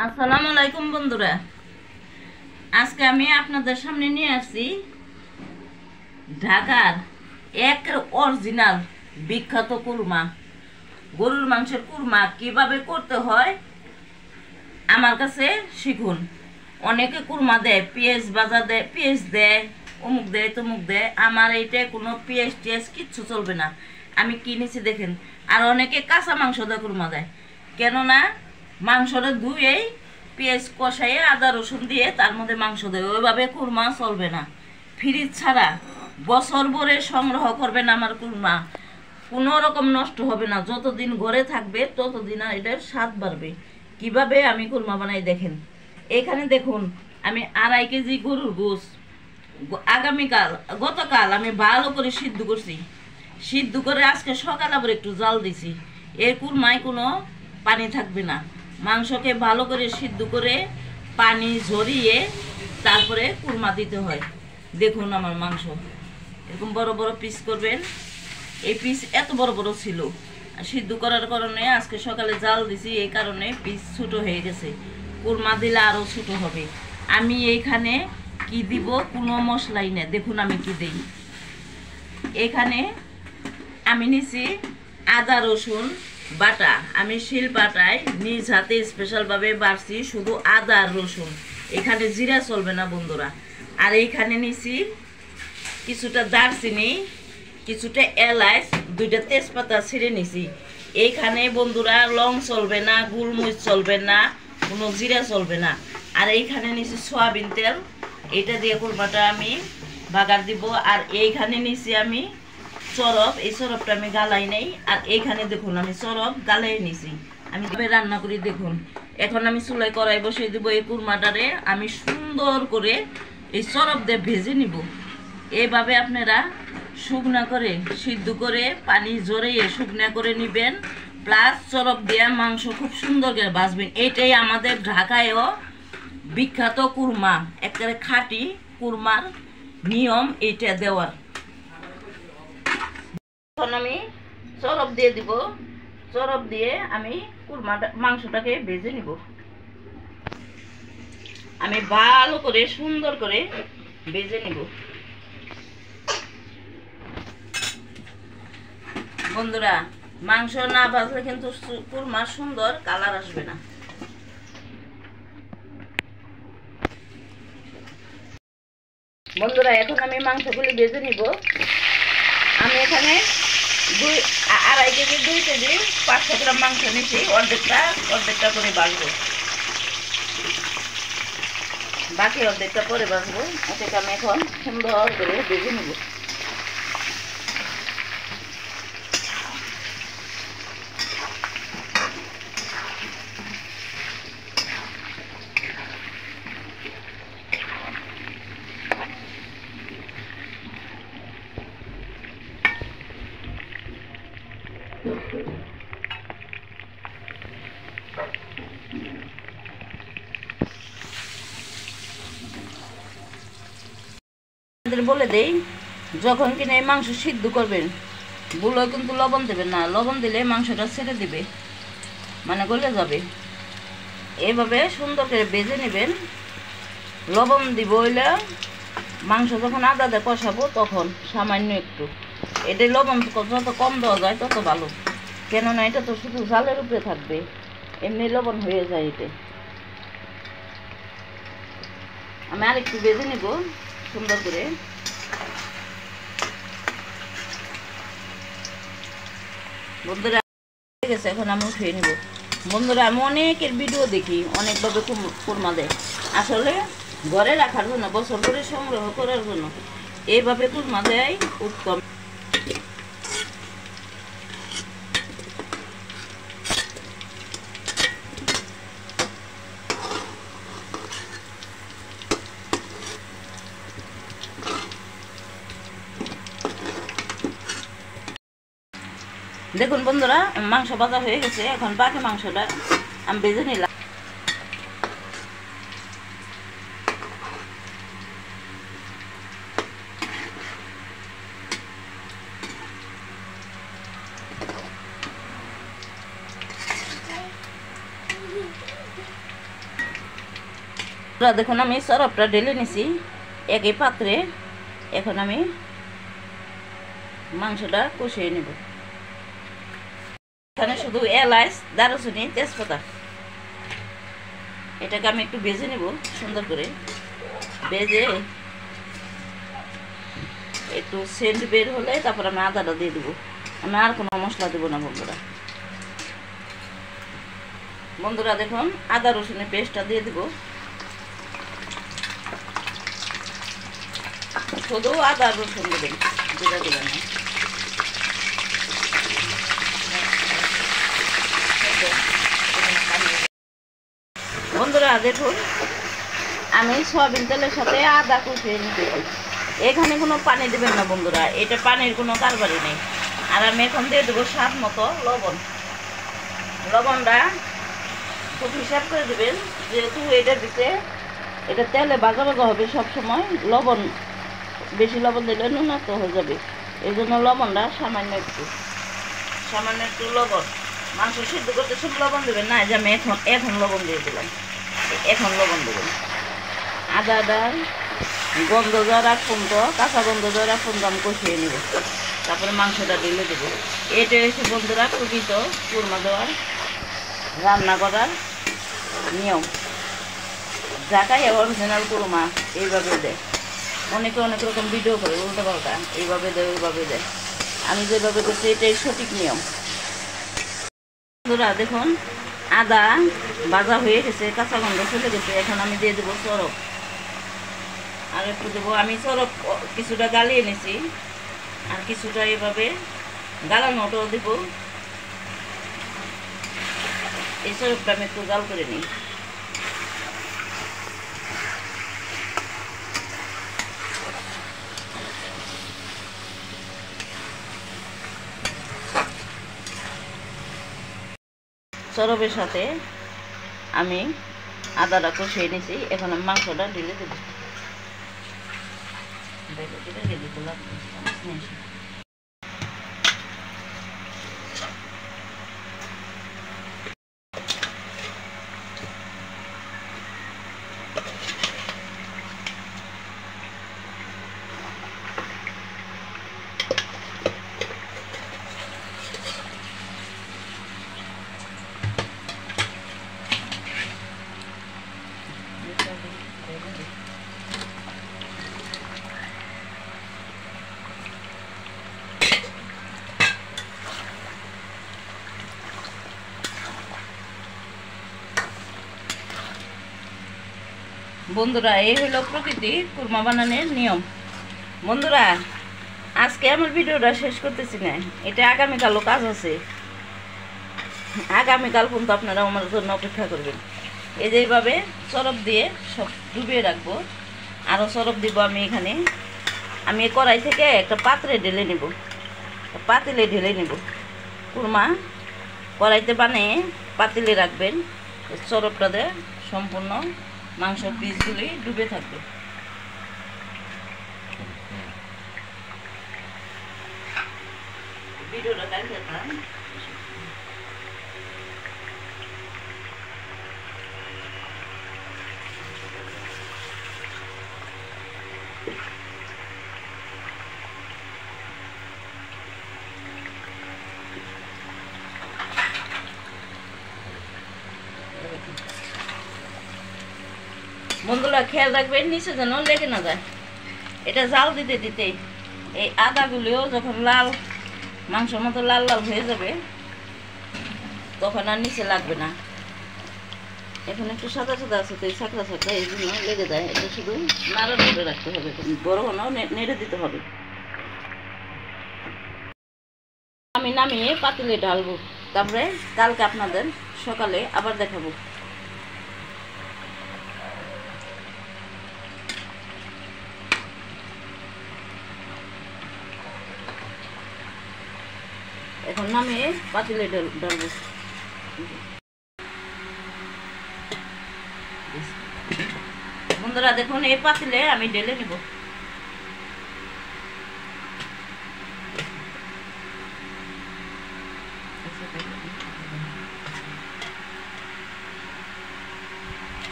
আসসালামু আলাইকুম বন্ধুরা। আজকে আমি আপনাদের সামনে নিয়ে আসছি ঢাকার এক অরিজিনাল বিখ্যাত কুরমা, গরুর মাংসের কুরমা কিভাবে করতে হয় আমার কাছে শিখুন। অনেকে কুরমা দেয়, পেঁয়াজ ভাজা দেয়, পেঁয়াজ দেয়, অমুক দেয় তমুক দেয়। আমার এইটা কোনো পেঁয়াজ টেয়াজ কিচ্ছু চলবে না। আমি কিনেছি দেখেন। আর অনেকে কাঁচা মাংস দিয়ে কুরমা দেয়, কেননা মাংসটা ধুয়েই পেঁয়াজ কষাইয়ে আদা রসুন দিয়ে তার মধ্যে মাংস দেয়, ওইভাবে কুরমা চলবে না। ফ্রিজ ছাড়া বছর ভরে সংগ্রহ করবেন আমার কুরমা, কোনো রকম নষ্ট হবে না। যতদিন ঘরে থাকবে ততদিন এটার স্বাদ বাড়বে। কিভাবে আমি কুরমা বানাই দেখেন। এখানে দেখুন, আমি 2.5 কেজি গরুর গোশ গতকাল আমি ভালো করে সিদ্ধ করছি। সিদ্ধ করে আজকে সকালে আবার একটু জাল দিছি। এর কুরমায় কোনো পানি থাকবে না। মাংসকে ভালো করে সিদ্ধ করে পানি ঝরিয়ে তারপরে কুরমা দিতে হয়। দেখুন আমার মাংস এরকম বড় বড় পিস করবেন। এই পিস এত বড় বড় ছিল, সিদ্ধ করার কারণে আজকে সকালে জাল দিছি, এই কারণে পিস ছোটো হয়ে গেছে। কুরমা দিলে আরও ছোটো হবে। আমি এইখানে কি দিব, কোনো মশলাই না। দেখুন আমি কি দিই। এখানে আমি নিছি আদা রসুন বাটা। আমি শিল বাটায় নিজ হাতে স্পেশালভাবে বাড়ছি শুধু আদা আর রসুন। এখানে জিরা চলবে না বন্ধুরা। আর এইখানে নিছি কিছুটা দারচিনি, কিছুটা এলাচ, 2টা তেজপাতা ছিঁড়ে নিছি। এইখানে বন্ধুরা লং চলবে না, গোলমরিচ চলবে না, কোনো জিরা চলবে না। আর এইখানে নিছি সয়াবিন তেল, এটা দিয়ে কুরমাটা আমি বাগার দিব। আর এইখানে নিছি আমি চরব, এই চরবটা আমি গালাই নেই। আর এইখানে দেখুন আমি চরব গালাই নিছি। আমি রান্না করি দেখুন। এখন আমি চুলায় কড়াই বসিয়ে দিব। এই কুরমাটারে আমি সুন্দর করে এই চরব দিয়ে ভেজে নিব। এইভাবে আপনারা শুকনা করে সিদ্ধ করে পানি ঝরিয়ে শুকনা করে নেবেন, প্লাস চরব দিয়ে মাংস খুব সুন্দর করে ভাজবেন। এটাই আমাদের ঢাকায়ও বিখ্যাত কুরমা, একেবারে খাঁটি কুরমার নিয়ম এইটা দেওয়ার। এখন আমি চরব দিয়ে দিব। চরব দিয়ে আমি কুরমাটা মাংসটাকে ভেজে নিব। আমি ভালো করে সুন্দর করে ভেজে নিব। বন্ধুরা, মাংস না ভাজলে কিন্তু কুরমা সুন্দর কালার আসবে না। বন্ধুরা, এখন আমি মাংসগুলি ভেজে নিব। আমি এখানে 2.5 কেজি 2 কেজি 500 গ্রাম মাংস নিচ্ছি। অর্ধেকটা করে ভাজবো, বাকি অর্ধেকটা পরে ভাজবো। এটাকে আমি এখন সুন্দর করে ভেজে নিব। বলে দেই, যখন কিনা এই মাংস সিদ্ধ করবেন বুলো কিন্তু লবণ দেবেন না। লবণ দিলে মাংসটা ছেড়ে দিবে, মানে গলে যাবে। এইভাবে সুন্দর করে ভেজে নেবেন। লবণ দিব হইলে মাংস যখন আদা দিয়ে কষাবো তখন সামান্য একটু। এটাই লবণ যত কম দেওয়া যায় তত ভালো, কেননা এটা তো শুধু জালের উপরে থাকবে, এমনি লবণ হয়ে যায়। এতে আমি আরেকটু ভেজে নিব সুন্দর করে। বন্ধুরা হয়ে গেছে, এখন আমি উঠিয়ে নিব। বন্ধুরা, আমি অনেকের ভিডিও দেখি, অনেকভাবে কুরমা দেয়। আসলে ঘরে রাখার জন্য, বছর ধরে সংগ্রহ করার জন্য এইভাবে কুরমা দেয় উত্তম। দেখুন বন্ধুরা, মাংস ভাজা হয়ে গেছে। এখন বাকি মাংসটা আমি ভেজে নিলাম। দেখুন আমি সরফটা ঢেলে নিছি একই পাত্রে। এখন আমি মাংসটা কষিয়ে নেব। এখানে শুধু এলাচ, দারুচিনি, তেজপাতা, এটাকে আমি একটু ভেজে নেব সুন্দর করে। ভেজে একটু সেন্ট বের হলে তারপর আমি আদাটা দিয়ে দেবো। আমি আর কোনো মশলা দেবো না বন্ধুরা। বন্ধুরা দেখুন আদা রসুনের পেস্টটা দিয়ে দেবো। শুধু আদা রসুন দেবেন, জিরা দেবেন না। বন্ধুরা দেখুন আমি সয়াবিন তেলের সাথে আদা কষিয়ে নিতেছি। এখানে কোনো পানি দেবেন না বন্ধুরা, এটা পানির কোনো কারবারই নেই। আর আমি এখন দিয়ে দেবো স্বাদ মতো লবণ। লবণটা খুব হিসাব করে দেবেন, যেহেতু এটার ভিতরে এটা তেলে ভাজা ভাজা হবে সবসময়। লবণ বেশি লবণ দিলে নুনাক্ত হয়ে যাবে, এই জন্য লবণটা সামান্য একটু লবণ। মাংস সিদ্ধ করতে সব লবণ দেবেন না, যে আমি এখন লবণ দিয়ে দিলাম। এখন লবণ দেবেন। আদাটা গন্ধ যাওয়ার আগ পর্যন্ত, কাঁচা গন্ধ যাওয়ার আগ পর্যন্ত আমি কষিয়ে নেব। তারপরে মাংসটা ঢেলে দেবো। এটা হচ্ছে বন্ধুরা প্রকৃত কুরমা দেওয়ার রান্না করার নিয়ম। যাকাই অরিজিনাল কুরমা এইভাবে দেয়। অনেকে অনেক রকম ভিডিও করে উল্টো পাল্টা, এইভাবে দেয় ওইভাবে দেয়। আমি যেভাবে করছি এটাই সঠিক নিয়ম। বন্ধুরা দেখুন আদা ভাজা হয়ে গেছে, কাঁচা গন্ধ চলে গেছে। এখন আমি দিয়ে দেবো সরফ। আর একটু দেবো। আমি সরফ কিছুটা গালিয়ে নিয়েছি, আর কিছুটা এভাবে গালানোটাও দেবো। এই সরফটা আমি একটু জাল করে নিই। সরফের সাথে আমি আদাটা কষিয়ে নিয়েছি। এখন আমি মাংসটা ঢেলে দেবো। বন্ধুরা এই হলো প্রকৃতি কুরমা বানানোর নিয়ম। বন্ধুরা আজকে আমার ভিডিওটা শেষ করতেছি না, এটা আগামীকালও কাজ আছে। আগামীকাল পর্যন্ত আপনারা আমার জন্য অপেক্ষা করবেন। এই যে এইভাবে সরফ দিয়ে সব ডুবিয়ে রাখবো। আরও সরফ দিব আমি এখানে। আমি এই কড়াই থেকে একটা পাত্রে ঢেলে নেব, পাতিলে ঢেলে নেব। কুরমা কড়াইতে বানিয়ে পাতিলে রাখবেন। সরফটাতে সম্পূর্ণ মাংস পিসগুলি ডুবে থাকবে। ভিডিওটা কাটতে থাক। বন্ধুরা খেয়াল রাখবেন নিচে যেন লেগে না যায়। এটা জাল দিতে দিতে এই আদাগুলিও যখন লাল মাংসের মতো লাল লাল হয়ে যাবে তখন আর নিচে লাগবে না। এখন একটু সাদা সাদা আছে তো এই ছাকড়া ছাকড়া এই জন্য লেগে যায়। এটা শুধু নাড়া করে রাখতে হবে, বড় হলেও নেড়ে দিতে হবে। আমি নামিয়ে পাতিলে ঢালবো, তারপরে কালকে আপনাদের সকালে আবার দেখাবো। এখন নামিয়ে পাতিলে ঢালবো। বন্ধুরা দেখুন এই পাতিলে আমি ঢেলে নিব।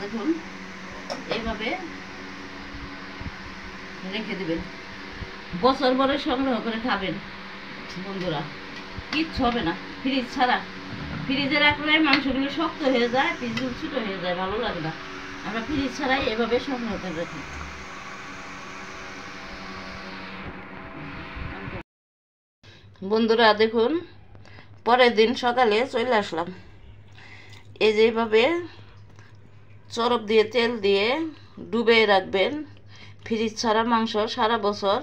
দেখুন এইভাবে রেখে দিবেন, বছর ভরে সংগ্রহ করে খাবেন বন্ধুরা, কিচ্ছু হবে না। ফ্রিজ ছাড়া, ফ্রিজে রাখলে মাংসগুলো শক্ত হয়ে যায়, পিসগুলো ছোটো হয়ে যায়, ভালো লাগে না। আমরা ফ্রিজ ছাড়াই এভাবে সংগ্রহ করে রাখি। বন্ধুরা দেখুন, পরের দিন সকালে চলে আসলাম। এই যে এইভাবে চরপ দিয়ে তেল দিয়ে ডুবে রাখবেন। ফ্রিজ ছাড়া মাংস সারা বছর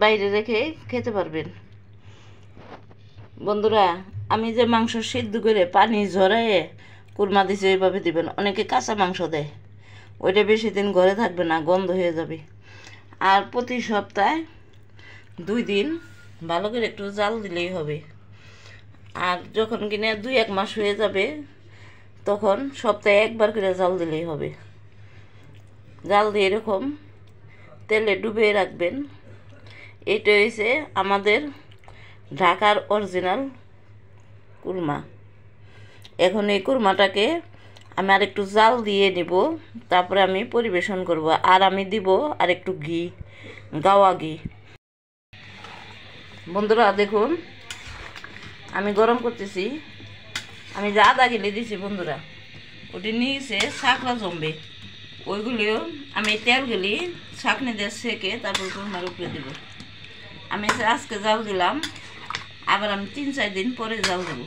বাইরে রেখে খেতে পারবেন। বন্ধুরা, আমি যে মাংস সিদ্ধ করে পানি ঝরাইয়ে কুরমা দিছি এইভাবে দিবেন। অনেকে কাঁচা মাংস দেয়, ওইটা বেশি দিন ঘরে থাকবে না, গন্ধ হয়ে যাবে। আর প্রতি সপ্তাহে 2 দিন ভালো করে একটু জাল দিলেই হবে। আর যখন কিনা 2-1 মাস হয়ে যাবে, তখন সপ্তাহে 1 বার করে জাল দিলেই হবে। জাল দিয়ে এরকম তেলে ডুবিয়ে রাখবেন। এটা হয়েছে আমাদের ঢাকার অরিজিনাল কুরমা। এখন এই কুরমাটাকে আমি আর একটু জাল দিয়ে নিব, তারপরে আমি পরিবেশন করব। আর আমি দিব আর একটু ঘি, গাওয়া ঘি। বন্ধুরা দেখুন, আমি গরম করতেছি। আমি যে আদা গেলে দিছি বন্ধুরা, ওটি নিয়েছে শাকরা জমবে, ওইগুলিও আমি তেলগুলি ছাঁকনি দিয়ে সেকে তারপর কুরমার উপরে দেব। আমি আজকে জাল দিলাম, আবার আমি 3-4 দিন পরে জাল দেব।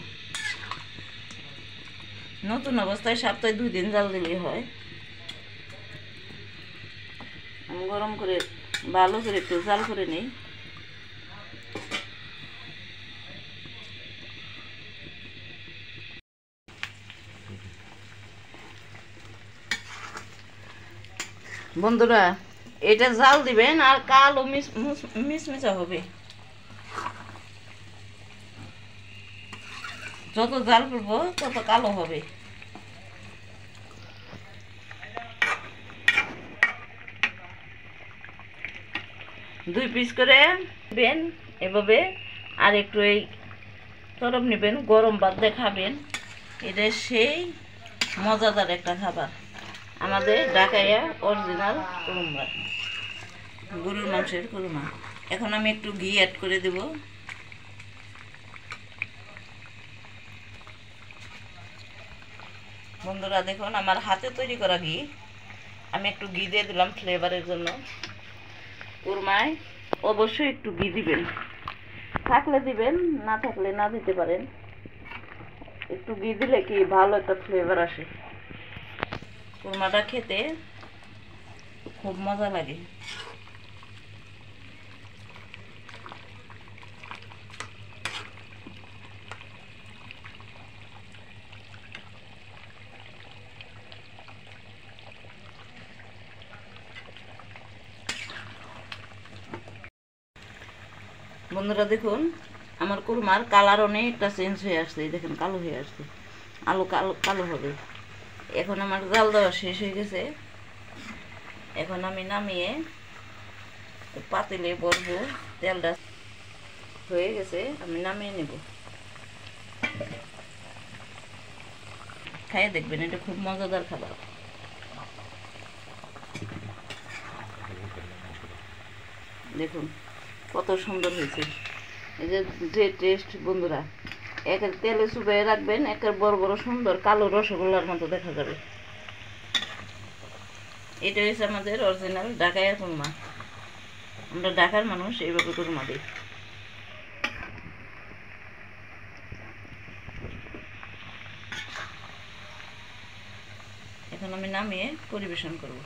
নতুন অবস্থায় সপ্তাহে 2 দিন জাল দিলেই হয়। আমি গরম করে ভালো করে একটু জাল করে নিই। বন্ধুরা, এটা জাল দিবেন আর কালো মিশমিশা হবে। যত জাল করবো তত কালো হবে। দুই পিস করে নেবেন এভাবে, আর একটু এই তরফ নেবেন, গরম ভাত দিয়ে খাবেন। এটা সেই মজাদার একটা খাবার, আমাদের ঢাকাইয়া অরিজিনাল কুরমা, গরুর মাংসের কুরমা। এখন আমি একটু ঘি অ্যাড করে দেব। বন্ধুরা দেখুন, আমার হাতে তৈরি করা ঘি, আমি একটু ঘি দিয়ে দিলাম ফ্লেভারের জন্য। কুরমায় অবশ্যই একটু ঘি দিবেন, থাকলে দিবেন, না থাকলে না দিতে পারেন। একটু ঘি দিলে কি ভালো একটা ফ্লেভার আসে, কুরমাটা খেতে খুব মজা লাগে। বন্ধুরা দেখুন, আমার কুরমার কালার অনেকটা চেঞ্জ হয়ে আসছে। দেখেন কালো হয়ে আসছে, আলু কালো কালো হবে। এখন আমার জাল দেওয়া শেষ হয়ে গেছে। এখন আমি নামিয়ে পাতিলে বলবো, তেলটা হয়ে গেছে, আমি নামিয়ে নেব। খাইয়ে দেখবেন, এটা খুব মজাদার খাবার। দেখুন কত সুন্দর হয়েছে। এই যে টেস্ট বন্ধুরা, একের তেলে চুবিয়ে রাখবেন, একের বড় বড় সুন্দর কালো রসগোল্লার মতো দেখা যাবে। এটা হচ্ছে আমাদের অরিজিনাল ঢাকাইয়া কুরমা। আমরা ঢাকার মানুষ, এইভাবে কুরমা দিই। এখন আমি নামিয়ে পরিবেশন করব।